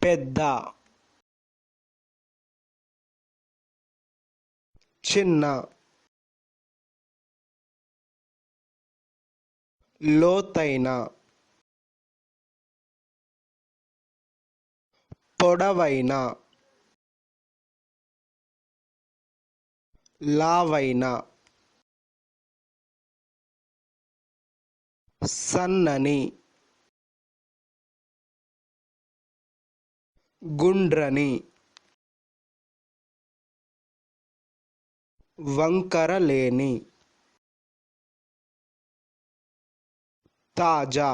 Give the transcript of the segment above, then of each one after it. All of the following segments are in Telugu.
పెద్ద, చిన్న, లోతైన, పొడవైన, లావైన, సన్నని, గుండ్రని, వంకర లేని, తాజా,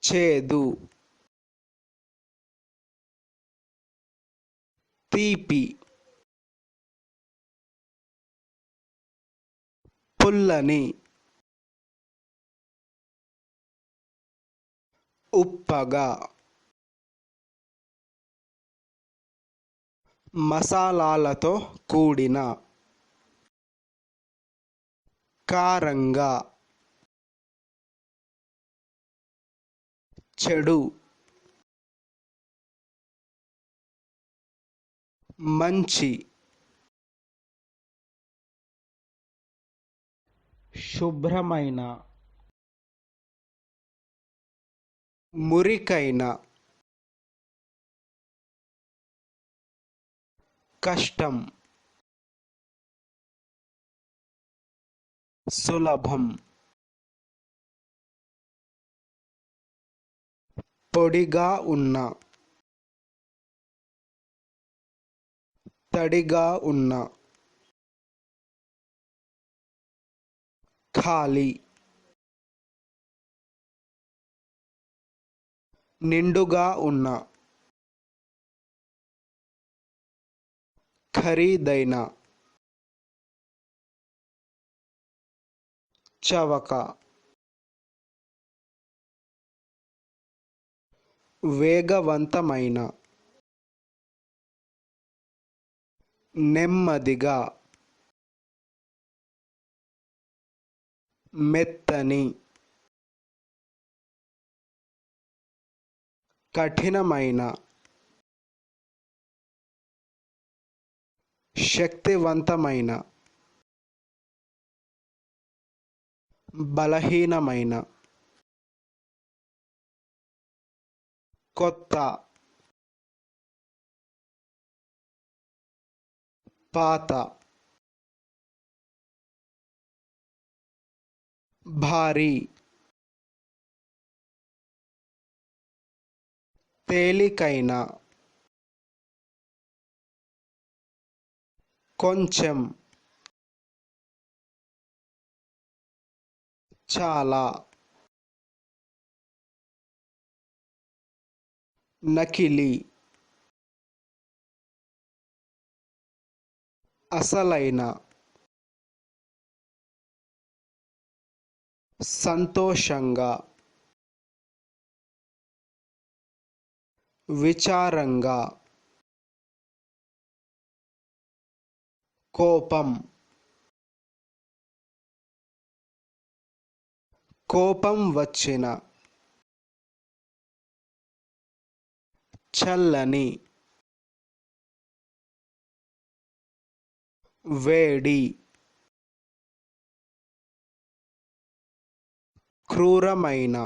చేదు, తీపి, పుల్లని, ఉప్పగా, మసాలాలతో కూడిన, కారంగా, చెడు, మంచి, శుభ్రమైన, మురికైన, కష్టం, సులభం, పొడిగా ఉన్న, తడిగా ఉన్న, ఖాళీ, నిండుగా ఉన్న, ఖరీదైన, చవక, వేగవంతమైన, నెమ్మదిగా, మెత్తని, కఠినమైన, శక్తివంతమైన, బలహీనమైన, కొత్త, పాత, భారీ, తేలికైన, కొంచెం, చాలా, నకిలీ, అసలైన, సంతోషంగా, విచారంగా, కోపం, కోపం వచ్చిన, చల్లని, వేడి, క్రూరమైన,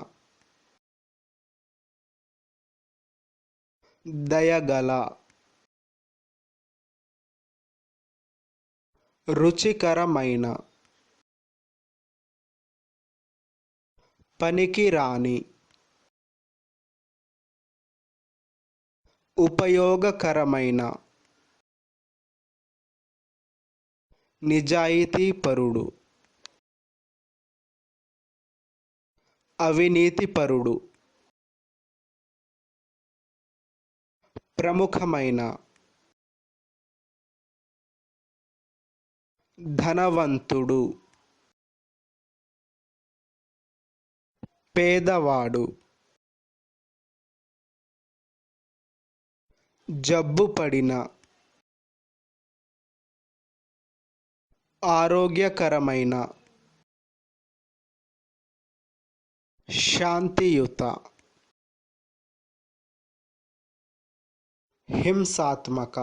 దయగల, రుచికరమైన, పనికిరాని, ఉపయోగకరమైన, నిజాయితీపరుడు, అవినీతిపరుడు, ప్రముఖమైన, ధనవంతుడు, పేదవాడు, జబ్బుపడిన, ఆరోగ్యకరమైన, శాంతియుత, హింసాత్మక.